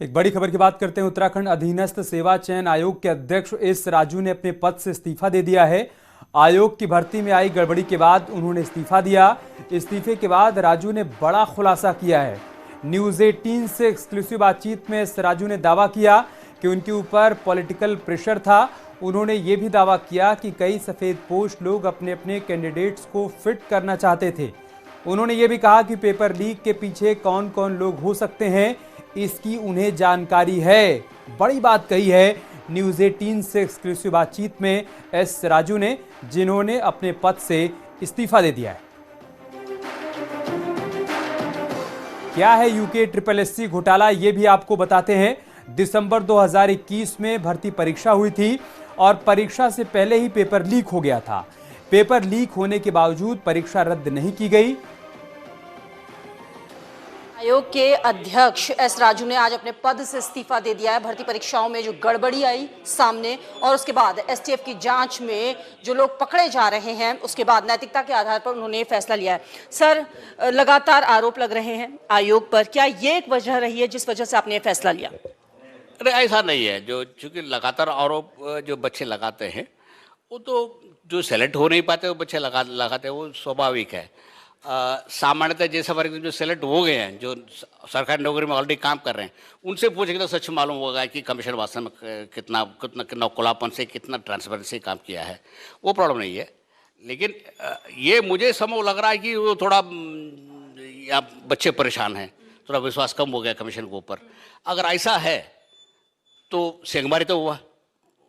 एक बड़ी खबर की बात करते हैं। उत्तराखंड अधीनस्थ सेवा चयन आयोग के अध्यक्ष एस राजू ने अपने पद से इस्तीफा दे दिया है। आयोग की भर्ती में आई गड़बड़ी के बाद उन्होंने इस्तीफा दिया। इस्तीफे के बाद राजू ने बड़ा खुलासा किया है। न्यूज़ 18 से एक्सक्लूसिव बातचीत में एस राजू ने दावा किया कि उनके ऊपर पॉलिटिकल प्रेशर था। उन्होंने ये भी दावा किया कि कई सफेदपोश लोग अपने अपने कैंडिडेट्स को फिट करना चाहते थे। उन्होंने ये भी कहा कि पेपर लीक के पीछे कौन कौन लोग हो सकते हैं, इसकी उन्हें जानकारी है। बड़ी बात कही है न्यूज़ 18 से एक्सक्लूसिव बातचीत में एस राजू ने, जिन्होंने अपने पद से इस्तीफा दे दिया है। क्या है यूके SSC घोटाला, ये भी आपको बताते हैं। दिसंबर 2021 में भर्ती परीक्षा हुई थी और परीक्षा से पहले ही पेपर लीक हो गया था। पेपर लीक होने के बावजूद परीक्षा रद्द नहीं की गई। आयोग के अध्यक्ष एस राजू ने आज अपने पद से इस्तीफा दे दिया है। भर्ती परीक्षाओं में जो गड़बड़ी आई सामने और उसके बाद एसटीएफ की जांच में जो लोग पकड़े जा रहे हैं, उसके बाद नैतिकता के आधार पर उन्होंने फैसला लिया है। सर, लगातार आरोप लग रहे हैं आयोग पर, क्या ये एक वजह रही है जिस वजह से आपने ये फैसला लिया? अरे ऐसा नहीं है। जो चूंकि लगातार आरोप जो बच्चे लगाते हैं, वो तो जो सेलेक्ट हो नहीं पाते वो बच्चे लगाते हैं, वो स्वाभाविक है। सामान्यतः जैसे वर्ग जो सेलेक्ट हो गए हैं, जो सरकारी नौकरी में ऑलरेडी काम कर रहे हैं, उनसे पूछेंगे तो सच मालूम होगा कि कमीशन वास्तव में कितना खुलापन से, कितना ट्रांसपेरेंसी काम किया है। वो प्रॉब्लम नहीं है। लेकिन ये मुझे समझ लग रहा है कि वो थोड़ा या बच्चे परेशान हैं, थोड़ा विश्वास कम हो गया कमीशन के ऊपर। अगर ऐसा है तो सेंगमारी तो हुआ,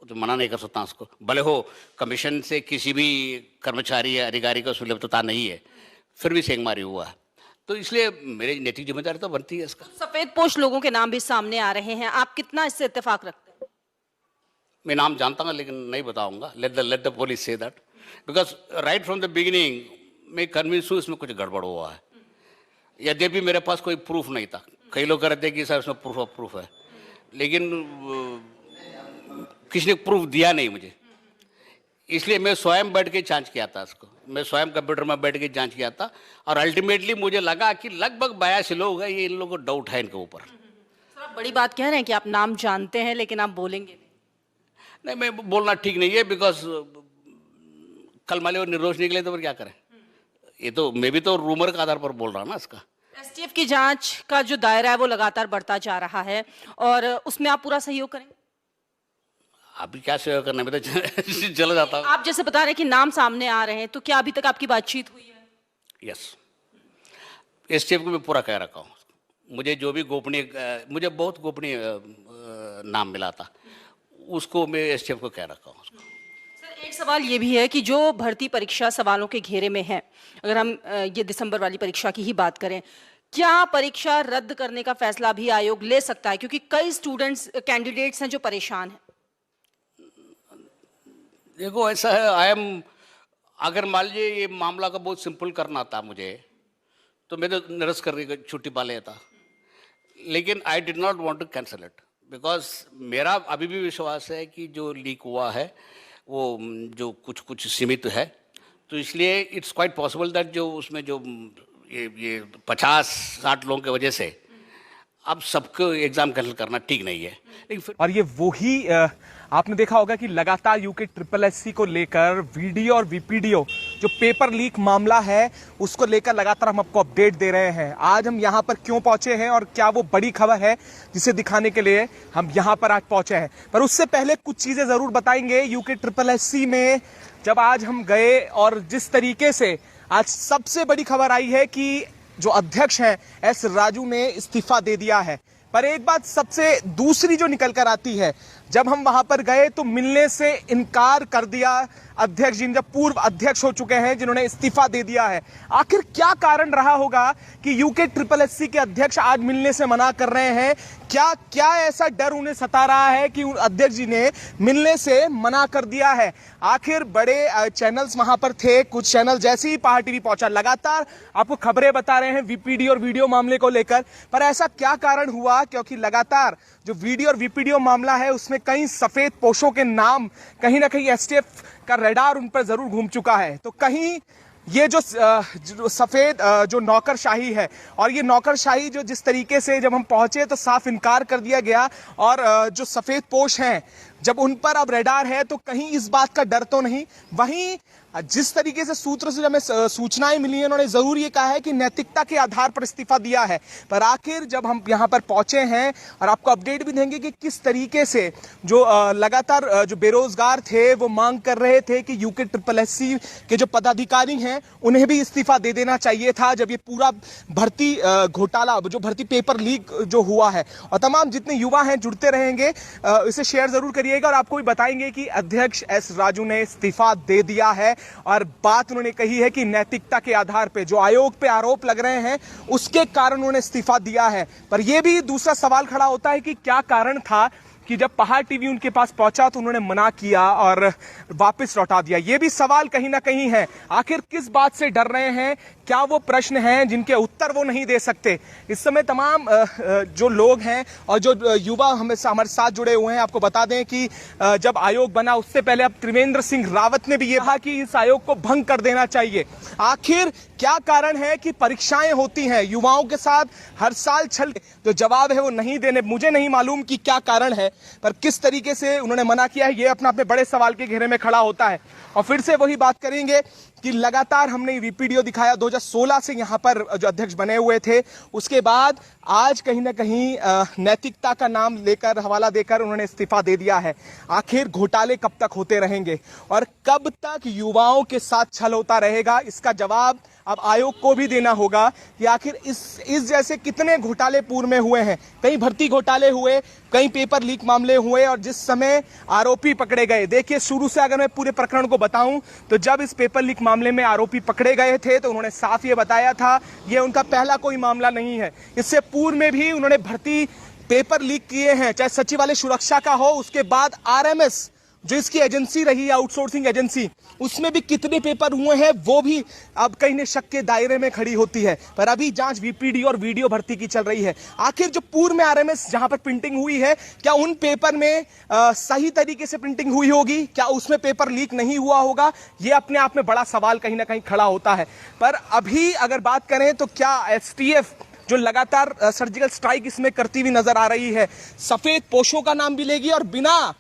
तो मना नहीं कर सकता उसको। भले हो कमीशन से किसी भी कर्मचारी या अधिकारी का सुलभता नहीं है, फिर भी सेंगमारी हुआ है, तो इसलिए मेरी नैतिक जिम्मेदारी तो बनती है इसका। सफेदपोश लोगों के नाम भी सामने आ रहे हैं, आप कितना इससे इत्तेफाक रखते हैं? मैं नाम जानता हूँ लेकिन नहीं बताऊंगा। Let the police say that, because right from the beginning मैं कन्विंस हूँ इसमें कुछ गड़बड़ हुआ है। यद्यपि मेरे पास कोई प्रूफ नहीं था। कई लोग कहते हैं कि सर इसमें प्रूफ है, लेकिन किसी ने प्रूफ दिया नहीं मुझे, इसलिए मैं स्वयं बैठ के जांच किया था इसको। मैं स्वयं कंप्यूटर में बैठ के जांच किया था और अल्टीमेटली मुझे लगा कि लगभग 82 लोग हैं, ये इन लोगों को डाउट है इनके ऊपर। सर, आप बड़ी बात कह रहे हैं कि आप नाम जानते हैं लेकिन आप बोलेंगे नहीं। मैं बोलना ठीक नहीं है, बिकॉज कल माले वो निर्दोष निकले तो फिर क्या करें। ये तो मैं भी तो रूमर के आधार पर बोल रहा हूँ ना इसका। एसटीएफ की जांच का जो दायरा है वो लगातार बढ़ता जा रहा है और उसमें आप पूरा सहयोग करेंगे? अभी क्या सहयोग करना, मैं तो चला जाता हूँ। आप जैसे बता रहे हैं कि नाम सामने आ रहे हैं, तो क्या अभी तक आपकी बातचीत हुई है? यस, एसटीएफ को मैं पूरा कह रखा हूँ। मुझे जो भी गोपनीय, मुझे बहुत गोपनीय नाम मिला था, उसको मैं एसटीएफ को कह रखा हूँ। सर, एक सवाल ये भी है कि जो भर्ती परीक्षा सवालों के घेरे में है, अगर हम ये दिसंबर वाली परीक्षा की ही बात करें, क्या परीक्षा रद्द करने का फैसला भी आयोग ले सकता है? क्योंकि कई स्टूडेंट्स कैंडिडेट्स हैं जो परेशान हैं। देखो ऐसा है, अगर मान लीजिए ये मामला का बहुत सिंपल करना था मुझे, तो मैं तो निरस्त करने की छुट्टी पा लेता। लेकिन I did not want to cancel it, because मेरा अभी भी विश्वास है कि जो लीक हुआ है वो जो कुछ सीमित है, तो इसलिए इट्स क्वाइट पॉसिबल दैट जो उसमें जो ये 50-60 लोगों की वजह से अब सबको एग्जाम कैंसिल करना ठीक नहीं है। लेकिन फिर और ये वही आपने देखा होगा कि लगातार यूके SSC को लेकर वीडियो और वीपीडीओ जो पेपर लीक मामला है उसको लेकर लगातार हम आपको अपडेट दे रहे हैं। आज हम यहाँ पर क्यों पहुंचे हैं और क्या वो बड़ी खबर है जिसे दिखाने के लिए हम यहाँ पर आज पहुंचे हैं, पर उससे पहले कुछ चीजें जरूर बताएंगे। यूके SSC में जब आज हम गए और जिस तरीके से आज सबसे बड़ी खबर आई है कि जो अध्यक्ष हैं एस राजू ने इस्तीफा दे दिया है, पर एक बात सबसे दूसरी जो निकल कर आती है, जब हम वहां पर गए तो मिलने से इनकार कर दिया अध्यक्ष जी, जब पूर्व अध्यक्ष हो चुके हैं जिन्होंने इस्तीफा दे दिया है। आखिर क्या कारण रहा होगा कि यूके SSC के अध्यक्ष आज मिलने से मना कर रहे हैं? क्या ऐसा डर उन्हें सता रहा है कि अध्यक्ष जी ने मिलने से मना कर दिया है? आखिर बड़े चैनल्स वहां पर थे, कुछ चैनल जैसे ही पहाड़ टीवी पहुंचा लगातार आपको खबरें बता रहे हैं वीपीडी और वीडियो मामले को लेकर, पर ऐसा क्या कारण हुआ? क्योंकि लगातार जो वीडियो और वीपीडीओ मामला है उसमें कई सफेद पोशों के नाम, कहीं ना कहीं एसटीएफ का रडार उन पर जरूर घूम चुका है। तो कहीं ये जो सफेद जो नौकरशाही है, और ये नौकरशाही जो जिस तरीके से जब हम पहुंचे तो साफ इनकार कर दिया गया, और जो सफेद पोश हैं जब उन पर अब रेडार है तो कहीं इस बात का डर तो नहीं। वहीं जिस तरीके से सूत्र से हमें सूचनाएं मिली हैं, उन्होंने जरूर ये कहा है कि नैतिकता के आधार पर इस्तीफा दिया है। पर आखिर जब हम यहां पर पहुंचे हैं, और आपको अपडेट भी देंगे कि किस तरीके से जो लगातार जो बेरोजगार थे वो मांग कर रहे थे कि UKSSC के जो पदाधिकारी हैं उन्हें भी इस्तीफा दे देना चाहिए था, जब ये पूरा भर्ती घोटाला, जो भर्ती पेपर लीक जो हुआ है। और तमाम जितने युवा हैं जुड़ते रहेंगे, इसे शेयर जरूर करिएगा, और आपको भी बताएंगे कि अध्यक्ष एस राजू ने इस्तीफा दे दिया है। और बात उन्होंने कही है कि नैतिकता के आधार पे जो आयोग पे आरोप लग रहे हैं उसके कारण उन्होंने इस्तीफा दिया है। पर यह भी दूसरा सवाल खड़ा होता है कि क्या कारण था कि जब पहाड़ टीवी उनके पास पहुंचा तो उन्होंने मना किया और वापस लौटा दिया। ये भी सवाल कहीं ना कहीं है, आखिर किस बात से डर रहे हैं, क्या वो प्रश्न हैं जिनके उत्तर वो नहीं दे सकते। इस समय तमाम जो लोग हैं और जो युवा हमारे साथ जुड़े हुए हैं, आपको बता दें कि जब आयोग बना उससे पहले अब त्रिवेंद्र सिंह रावत ने भी ये कहा कि इस आयोग को भंग कर देना चाहिए। आखिर क्या कारण है कि परीक्षाएं होती हैं युवाओं के साथ हर साल छल, जो जवाब है वो नहीं देने, मुझे नहीं मालूम कि क्या कारण है, पर किस तरीके से उन्होंने मना किया है ये अपने आप में बड़े सवाल के घेरे में खड़ा होता है। और फिर से वही बात करेंगे कि लगातार हमने वीडियो दिखाया 2016 से यहाँ पर जो अध्यक्ष बने हुए थे, उसके बाद आज कहीं ना कहीं नैतिकता का नाम लेकर, हवाला देकर उन्होंने इस्तीफा दे दिया है। आखिर घोटाले कब तक होते रहेंगे और कब तक युवाओं के साथ छल होता रहेगा, इसका जवाब अब आयोग को भी देना होगा कि आखिर इस जैसे कितने घोटाले पूर्व में हुए हैं। कई भर्ती घोटाले हुए, कई पेपर लीक मामले हुए, और जिस समय आरोपी पकड़े गए, देखिए शुरू से अगर मैं पूरे प्रकरण को बताऊं तो जब इस पेपर लीक मामले में आरोपी पकड़े गए थे तो उन्होंने साफ ये बताया था ये उनका पहला कोई मामला नहीं है। इससे पूर्व में भी उन्होंने भर्ती पेपर लीक किए हैं, चाहे सचिवालय सुरक्षा का हो, उसके बाद RMS जो इसकी एजेंसी रही, आउटसोर्सिंग एजेंसी, उसमें भी कितने पेपर हुए हैं वो भी अब कहीं न शक के दायरे में खड़ी होती है। पर अभी जांच VPD और वीडियो भर्ती की चल रही है। आखिर जो पूर्व में RMS जहां पर प्रिंटिंग हुई है, क्या उन पेपर में सही तरीके से प्रिंटिंग हुई होगी, क्या उसमें पेपर लीक नहीं हुआ होगा, ये अपने आप में बड़ा सवाल कहीं ना कहीं खड़ा होता है। पर अभी अगर बात करें तो क्या STF जो लगातार सर्जिकल स्ट्राइक इसमें करती हुई नजर आ रही है, सफेद पोशों का नाम भी लेगी, और बिना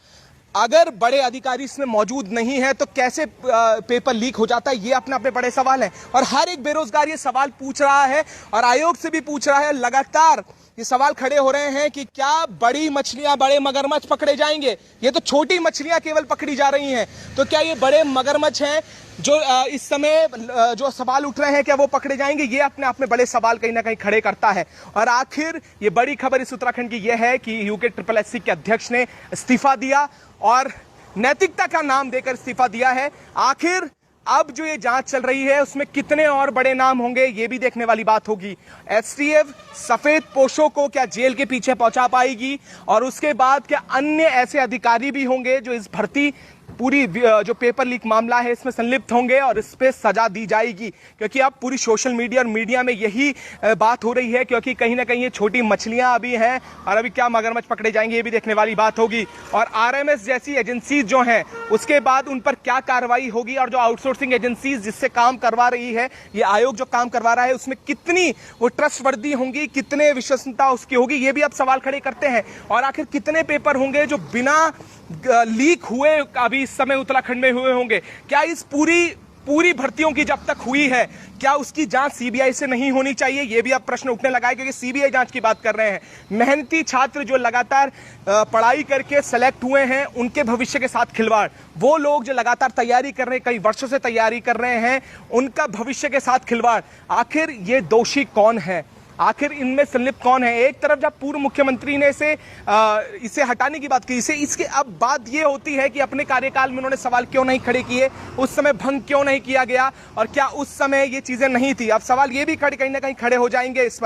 अगर बड़े अधिकारी इसमें मौजूद नहीं है तो कैसे पेपर लीक हो जाता है, ये अपने आप में बड़े सवाल है। और हर एक बेरोजगार ये सवाल पूछ रहा है और आयोग से भी पूछ रहा है। लगातार ये सवाल खड़े हो रहे हैं कि क्या बड़ी मछलियां, बड़े मगरमच्छ पकड़े जाएंगे। ये तो छोटी मछलियां केवल पकड़ी जा रही हैं, तो क्या ये बड़े मगरमच्छ हैं जो इस समय जो सवाल उठ रहे हैं, क्या वो पकड़े जाएंगे, ये अपने आप में बड़े सवाल कहीं ना कहीं खड़े करता है। और आखिर ये बड़ी खबर इस उत्तराखंड की यह है कि UKSSC के अध्यक्ष ने इस्तीफा दिया और नैतिकता का नाम देकर इस्तीफा दिया है। आखिर अब जो ये जांच चल रही है उसमें कितने और बड़े नाम होंगे, ये भी देखने वाली बात होगी। STF सफेद पोशों को क्या जेल के पीछे पहुंचा पाएगी, और उसके बाद क्या अन्य ऐसे अधिकारी भी होंगे जो इस भर्ती पूरी जो पेपर लीक मामला है इसमें संलिप्त होंगे और इस पे सजा दी जाएगी। क्योंकि अब पूरी सोशल मीडिया और मीडिया में यही बात हो रही है, क्योंकि कहीं ना कहीं ये छोटी मछलियां अभी हैं और अभी क्या मगरमच्छ पकड़े जाएंगे, ये भी देखने वाली बात होगी। और RMS जैसी एजेंसी जो हैं उसके बाद उन पर क्या कार्रवाई होगी, और जो आउटसोर्सिंग एजेंसीज जिससे काम करवा रही है, ये आयोग जो काम करवा रहा है, उसमें कितनी वो ट्रस्टवर्दी होंगी, कितने विश्वसनीयता उसकी होगी, ये भी अब सवाल खड़े करते हैं। और आखिर कितने पेपर होंगे जो बिना लीक हुए अभी इस समय उत्तराखंड में हुए होंगे। क्या इस पूरी भर्तियों की जब तक हुई है, क्या उसकी जांच CBI से नहीं होनी चाहिए, ये भी अब प्रश्न उठने लगा है, क्योंकि CBI जांच की बात कर रहे हैं। मेहनती छात्र जो लगातार पढ़ाई करके सेलेक्ट हुए हैं, उनके भविष्य के साथ खिलवाड़, वो लोग जो लगातार तैयारी कर रहे हैं, कई वर्षों से तैयारी कर रहे हैं, उनका भविष्य के साथ खिलवाड़, आखिर ये दोषी कौन है, आखिर इनमें संलिप्त कौन है। एक तरफ जब पूर्व मुख्यमंत्री ने इसे हटाने की बात की, इसके अब बात ये होती है कि अपने कार्यकाल में उन्होंने सवाल क्यों नहीं खड़े किए, उस समय भंग क्यों नहीं किया गया, और क्या उस समय ये चीजें नहीं थी। अब सवाल ये भी कहीं ना कहीं खड़े हो जाएंगे इस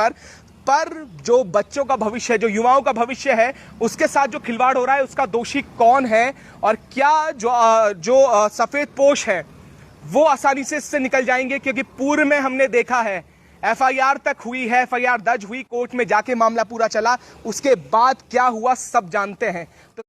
पर जो बच्चों का भविष्य, जो युवाओं का भविष्य है, उसके साथ जो खिलवाड़ हो रहा है, उसका दोषी कौन है, और क्या जो सफेद पोश है वो आसानी से इससे निकल जाएंगे। क्योंकि पूर्व में हमने देखा है FIR तक हुई है, FIR दर्ज हुई, कोर्ट में जाके मामला पूरा चला, उसके बाद क्या हुआ सब जानते हैं। तो